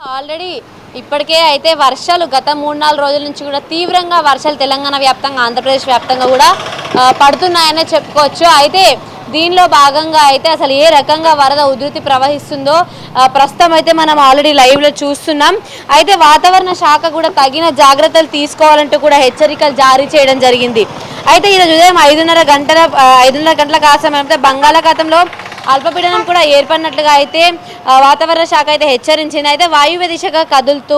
Already ఇప్పటికే అయితే వర్షాలు గత 3-4 రోజుల నుంచి కూడా తీవ్రంగా వర్షాలు తెలంగాణ వ్యాప్తంగా ఆంధ్రప్రదేశ్ వ్యాప్తంగా కూడా పడుతున్నాయనే చెప్పుకోవచ్చు. అయితే దీనిలో భాగంగా అయితే అసలు ఏ రకంగా వరద ఉధృతి ప్రవహిస్తుందో ప్రస్తుతం అయితే మనం ఆల్రెడీ లైవ్లో చూస్తున్నాం. అయితే వాతావరణ శాఖ కూడా తగిన జాగ్రత్తలు తీసుకోవాలంటూ కూడా హెచ్చరికలు జారీ చేయడం జరిగింది. అయితే ఈరోజు ఉదయం 5:30 గంటలకు ఆ సమయంలో బంగాళాఖాతంలో అల్పపీడనం కూడా ఏర్పడినట్లుగా అయితే వాతావరణ శాఖ అయితే హెచ్చరించింది. అయితే వాయువ్య దిశగా కదులుతూ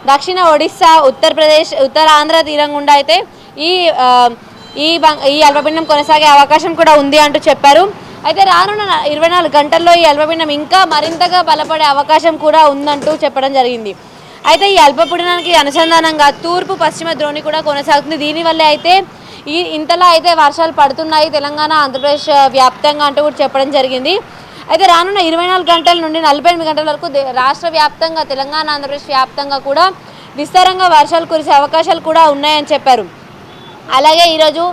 దక్షిణ ఒడిశా, ఉత్తరప్రదేశ్, ఉత్తరాంధ్ర తీరం గుండా అయితే ఈ అల్పపీడనం కొనసాగే అవకాశం కూడా ఉంది అంటూ చెప్పారు. అయితే రానున్న 24 గంటల్లో ఈ అల్పపీడనం ఇంకా మరింతగా బలపడే అవకాశం కూడా ఉందంటూ చెప్పడం జరిగింది. అయితే ఈ అల్పపీడనానికి అనుసంధానంగా తూర్పు పశ్చిమ ద్రోణి కూడా కొనసాగుతుంది. దీనివల్లే అయితే ఇంతలా అయితే వర్షాలు పడుతున్నాయి తెలంగాణ ఆంధ్రప్రదేశ్ వ్యాప్తంగా అంటూ కూడా చెప్పడం జరిగింది. అయితే రానున్న 24 గంటల నుండి 48 గంటల వరకు రాష్ట్ర వ్యాప్తంగా తెలంగాణ ఆంధ్రప్రదేశ్ వ్యాప్తంగా కూడా విస్తారంగా వర్షాలు కురిసే అవకాశాలు కూడా ఉన్నాయని చెప్పారు. అలాగే ఈరోజు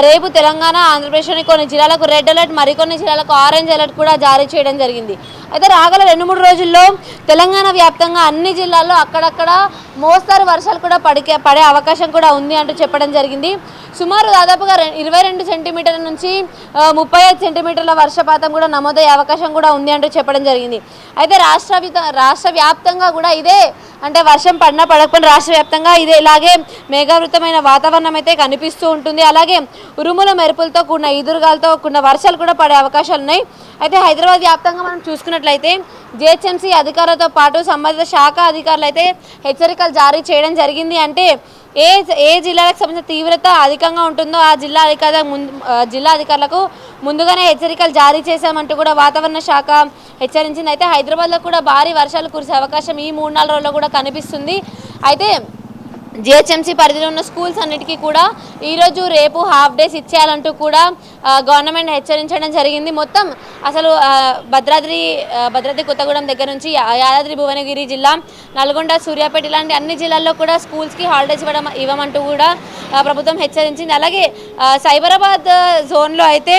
రేపు తెలంగాణ ఆంధ్రప్రదేశ్లోని కొన్ని జిల్లాలకు రెడ్ అలర్ట్, మరికొన్ని జిల్లాలకు ఆరెంజ్ అలర్ట్ కూడా జారీ చేయడం జరిగింది. అయితే రాగల 2-3 రోజుల్లో తెలంగాణ వ్యాప్తంగా అన్ని జిల్లాల్లో అక్కడక్కడ మోస్తారు వర్షాలు కూడా పడే అవకాశం కూడా ఉంది అంటూ చెప్పడం జరిగింది. సుమారు దాదాపుగా 22 సెంటీమీటర్ల నుంచి 35 సెంటీమీటర్ల వర్షపాతం కూడా నమోదయ్యే అవకాశం కూడా ఉంది అంటూ చెప్పడం జరిగింది. అయితే రాష్ట్ర వ్యాప్తంగా కూడా ఇదే అంటే వర్షం పడినా పడకపోయినా రాష్ట్ర వ్యాప్తంగా ఇదే ఇలాగే మేఘావృతమైన వాతావరణం అయితే కనిపిస్తూ ఉంటుంది. అలాగే ఉరుముల మెరుపులతో కూడిన ఈదురుగాలతో కూడిన వర్షాలు కూడా పడే అవకాశాలు ఉన్నాయి. అయితే హైదరాబాద్ వ్యాప్తంగా మనం చూసుకున్నట్లయితే జిహెచ్ఎంసీ అధికారులతో పాటు సంబంధిత శాఖ అధికారులు అయితే హెచ్చరికలు జారీ చేయడం జరిగింది. అంటే ఏ జిల్లాలకు సంబంధించిన తీవ్రత అధికంగా ఉంటుందో ఆ జిల్లా అధికారులకు ముందుగానే హెచ్చరికలు జారీ చేశామంటూ కూడా వాతావరణ శాఖ హెచ్చరించింది. అయితే హైదరాబాద్లో కూడా భారీ వర్షాలు కురిసే అవకాశం ఈ 3-4 రోజుల్లో కూడా కనిపిస్తుంది. అయితే జిహెచ్ఎంసీ పరిధిలో ఉన్న స్కూల్స్ అన్నిటికీ కూడా ఈరోజు రేపు హాఫ్ డేస్ ఇచ్చేయాలంటూ కూడా గవర్నమెంట్ హెచ్చరించడం జరిగింది. మొత్తం అసలు భద్రాద్రి కొత్తగూడెం దగ్గర నుంచి యాదాద్రి భువనగిరి జిల్లా, నల్గొండ, సూర్యాపేట ఇలాంటి అన్ని జిల్లాల్లో కూడా స్కూల్స్కి హాలిడేస్ ఇవ్వమంటూ కూడా ప్రభుత్వం హెచ్చరించింది. అలాగే సైబరాబాద్ జోన్లో అయితే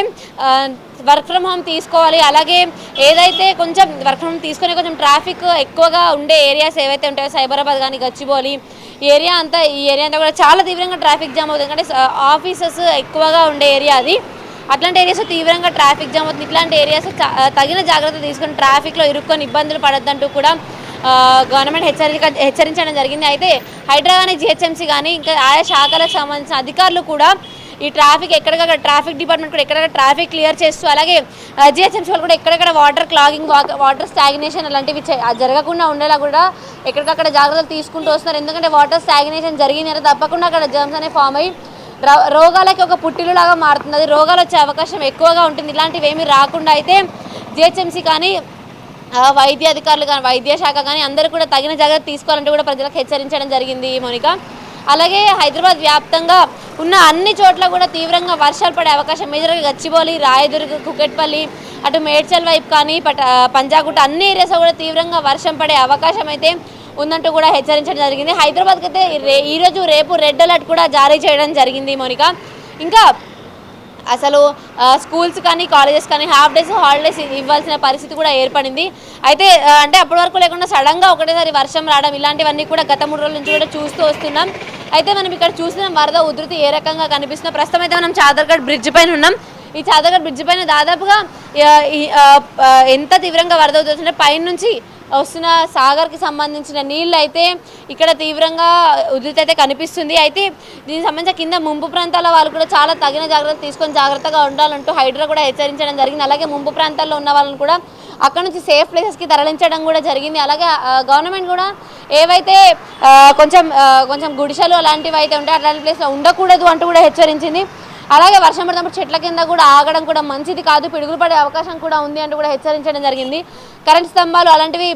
వర్క్ ఫ్రమ్ హోమ్ తీసుకోవాలి. అలాగే ఏదైతే కొంచెం వర్క్ ఫ్రమ్ హోమ్ తీసుకునే కొంచెం ట్రాఫిక్ ఎక్కువగా ఉండే ఏరియాస్ ఏవైతే ఉంటాయో సైబరాబాద్ కానీ గచ్చిబౌలి ఈ ఏరియా అంతా కూడా చాలా తీవ్రంగా ట్రాఫిక్ జామ్ అవుతుంది. ఎందుకంటే ఆఫీసెస్ ఎక్కువగా ఉండే ఏరియా అది. అట్లాంటి ఏరియాస్ తీవ్రంగా ట్రాఫిక్ జామ్ అవుతుంది. ఇట్లాంటి ఏరియాస్ తగిన జాగ్రత్త తీసుకుని ట్రాఫిక్లో ఇరుక్కొని ఇబ్బందులు పడొద్దంటూ కూడా గవర్నమెంట్ హెచ్చరించడం జరిగింది. అయితే హైడ్రా కానీ జిహెచ్ఎంసీ కానీ ఇంకా ఆయా శాఖలకు సంబంధించిన అధికారులు కూడా ఈ ట్రాఫిక్ ఎక్కడికక్కడ ట్రాఫిక్ డిపార్ట్మెంట్ కూడా ఎక్కడెక్కడ ట్రాఫిక్ క్లియర్ చేస్తూ, అలాగే జిహెచ్ఎంసీ వాళ్ళు కూడా ఎక్కడెక్కడ వాటర్ క్లాగింగ్, వాటర్ స్టాగ్నేషన్ అలాంటివి జరగకుండా ఉండేలా కూడా ఎక్కడికక్కడ జాగ్రత్తలు తీసుకుంటూ వస్తున్నారు. ఎందుకంటే వాటర్ స్టాగ్నేషన్ జరిగిందంటే తప్పకుండా అక్కడ జర్మ్స్ అనేవి ఫామ్ అయ్యి రోగాలకి ఒక పుట్టిలులాగా మారుతుంది. అది రోగాలు వచ్చే అవకాశం ఎక్కువగా ఉంటుంది. ఇలాంటివి ఏమీ రాకుండా అయితే జిహెచ్ఎంసీ కానీ వైద్య అధికారులు కానీ వైద్య శాఖ కానీ అందరూ కూడా తగిన జాగ్రత్త తీసుకోవాలంటే కూడా ప్రజలకు హెచ్చరించడం జరిగింది మోనిక. అలాగే హైదరాబాద్ వ్యాప్తంగా ఉన్న అన్ని చోట్ల కూడా తీవ్రంగా వర్షాలు పడే అవకాశం మేజర్గా గచ్చిబౌలి, రాయదుర్గ్, కుకట్పల్లి, అటు మేడ్చల్ వైపు కానీ పంజాగుట్ట అన్ని ఏరియాస్ కూడా తీవ్రంగా వర్షం పడే అవకాశం అయితే ఉందంటూ కూడా హెచ్చరించడం జరిగింది. హైదరాబాద్కి అయితే ఈరోజు రేపు రెడ్ అలర్ట్ కూడా జారీ చేయడం జరిగింది మోనిక. ఇంకా అసలు స్కూల్స్ కానీ కాలేజెస్ కానీ హాఫ్ డేస్ హాలిడేస్ ఇవ్వాల్సిన పరిస్థితి కూడా ఏర్పడింది. అయితే అంటే అప్పటి వరకు లేకుండా సడన్గా ఒకటేసారి వర్షం రావడం ఇలాంటివన్నీ కూడా గత 3 రోజుల నుంచి కూడా చూస్తూ వస్తున్నాం. అయితే మనం ఇక్కడ చూసిన వరద ఉధృతి ఏ రకంగా కనిపిస్తుందో ప్రస్తుతం అయితే మనం చాదర్ఘట్ బ్రిడ్జ్ పైన ఉన్నాం. ఈ చాదర్ఘట్ బ్రిడ్జ్ పైన దాదాపుగా ఎంత తీవ్రంగా వరద ఉధృతి పైన నుంచి వస్తున్న సాగర్కి సంబంధించిన నీళ్ళు అయితే ఇక్కడ తీవ్రంగా ఉధృతి అయితే కనిపిస్తుంది. అయితే దీనికి సంబంధించిన కింద ముంపు ప్రాంతాల వాళ్ళు కూడా చాలా తగిన జాగ్రత్తలు తీసుకొని జాగ్రత్తగా ఉండాలంటూ హైడ్రా కూడా హెచ్చరించడం జరిగింది. అలాగే ముంపు ప్రాంతాల్లో ఉన్న వాళ్ళని కూడా అక్కడ నుంచి సేఫ్ ప్లేసెస్కి తరలించడం కూడా జరిగింది. అలాగే గవర్నమెంట్ కూడా ఏవైతే కొంచెం గుడిసెలు అలాంటివి అయితే ఉంటాయి అట్లాంటి ప్లేస్లో ఉండకూడదు అంటూ కూడా హెచ్చరించింది. అలాగే వర్షం పడినప్పుడు చెట్ల కింద కూడా ఆగడం కూడా మంచిది కాదు, పిడుగులు పడే అవకాశం కూడా ఉంది అంటూ కూడా హెచ్చరించడం జరిగింది. కరెంట్ స్తంభాలు అలాంటివి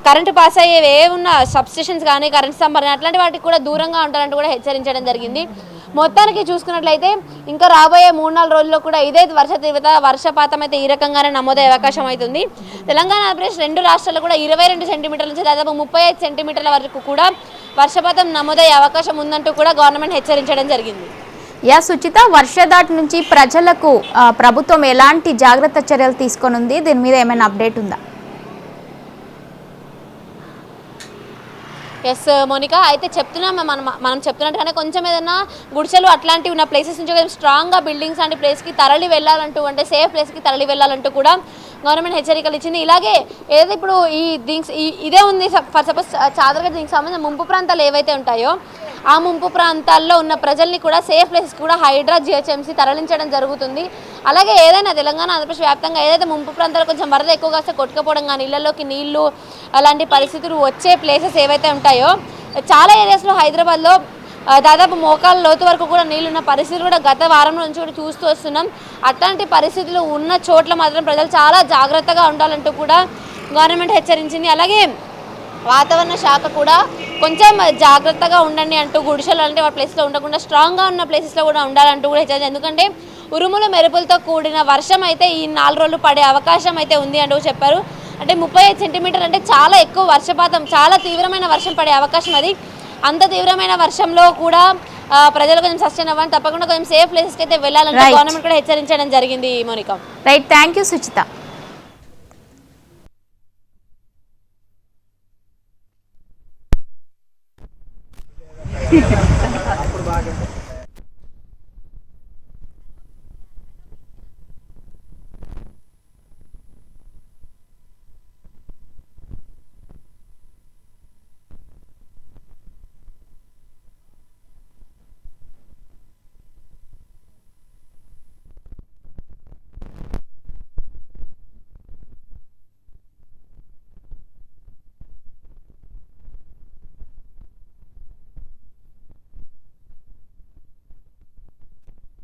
కరెంటు పాస్ అయ్యేవి ఏమున్నా సబ్స్టేషన్స్ కానీ కరెంట్ స్తంభాలు అట్లాంటి వాటికి కూడా దూరంగా ఉంటారంటూ కూడా హెచ్చరించడం జరిగింది. మొత్తానికి చూసుకున్నట్లయితే ఇంకా రాబోయే 3-4 రోజుల్లో కూడా ఇదే వర్షపాతం అయితే ఈ రకంగానే నమోదయ్యే అవకాశం అవుతుంది. తెలంగాణ ఆంధ్రప్రదేశ్ 2 రాష్ట్రాల్లో కూడా 22 సెంటీమీటర్ల నుంచి దాదాపు 35 సెంటీమీటర్ల వరకు కూడా వర్షపాతం నమోదయ్యే అవకాశం ఉందంటూ కూడా గవర్నమెంట్ హెచ్చరించడం జరిగింది. సుచిత, వర్షధాటి నుంచి ప్రజలకు ప్రభుత్వం ఎలాంటి జాగ్రత్త చర్యలు తీసుకొనుంది? దీని మీద ఏమైనా అప్డేట్ ఉందా? ఎస్ మోనికా, అయితే చెప్తున్నాం మనం చెప్తున్నట్టుగానే కొంచెం ఏదైనా గుడిసెలు అట్లాంటివి ఉన్న ప్లేసెస్ నుంచి కొంచెం స్ట్రాంగ్గా బిల్డింగ్స్ లాంటి ప్లేస్కి తరలి వెళ్ళాలంటూ, అంటే సేఫ్ ప్లేస్కి తరలి వెళ్ళాలంటూ కూడా గవర్నమెంట్ హెచ్చరికలు ఇచ్చింది. ఇలాగే ఏదైతే ఇప్పుడు ఈ దీనికి ఇదే ఉంది, ఫర్ సపోజ్ చాదరగడ్డ దీనికి సంబంధించిన ముంపు ప్రాంతాలు ఏవైతే ఉంటాయో ఆ ముంపు ప్రాంతాల్లో ఉన్న ప్రజల్ని కూడా సేఫ్ ప్లేసెస్ కూడా హైడ్రా జిహెచ్ఎంసీ తరలించడం జరుగుతుంది. అలాగే ఏదైనా తెలంగాణ ఆంధ్రప్రదేశ్ వ్యాప్తంగా ఏదైతే ముంపు ప్రాంతాలు కొంచెం వరద ఎక్కువగా వస్తే కొట్టుకుపోవడం కానీ, ఇళ్లలోకి నీళ్లు అలాంటి పరిస్థితులు వచ్చే ప్లేసెస్ ఏవైతే ఉంటాయో చాలా ఏరియాస్లో హైదరాబాద్లో దాదాపు మోకాళ్ళ లోతు వరకు కూడా నీళ్ళున్న పరిస్థితులు కూడా గత వారం నుంచి కూడా చూస్తూ వస్తున్నాం. అట్లాంటి పరిస్థితులు ఉన్న చోట్ల మాత్రం ప్రజలు చాలా జాగ్రత్తగా ఉండాలంటూ కూడా గవర్నమెంట్ హెచ్చరించింది. అలాగే వాతావరణ శాఖ కూడా కొంచెం జాగ్రత్తగా ఉండండి అంటూ, గుడిసెలు అంటే ఆ ప్లేస్లో ఉండకుండా స్ట్రాంగ్గా ఉన్న ప్లేసెస్లో కూడా ఉండాలంటూ కూడా హెచ్చరించింది. ఎందుకంటే ఉరుములు మెరుపులతో కూడిన వర్షం అయితే ఈ 4 రోజులు పడే అవకాశం అయితే ఉంది అంటూ చెప్పారు. అంటే 35 సెంటీమీటర్లు అంటే చాలా ఎక్కువ వర్షపాతం, చాలా తీవ్రమైన వర్షం పడే అవకాశం అది. అంత తీవ్రమైన వర్షంలో కూడా ప్రజలు కొంచెం సస్టైన్ అవ్వాలి, తప్పకుండా కొంచెం సేఫ్ ప్లేసెస్కి అయితే వెళ్ళాలంటే గవర్నమెంట్ కూడా హెచ్చరించడం జరిగింది. Monica, right, thank you Suchitha.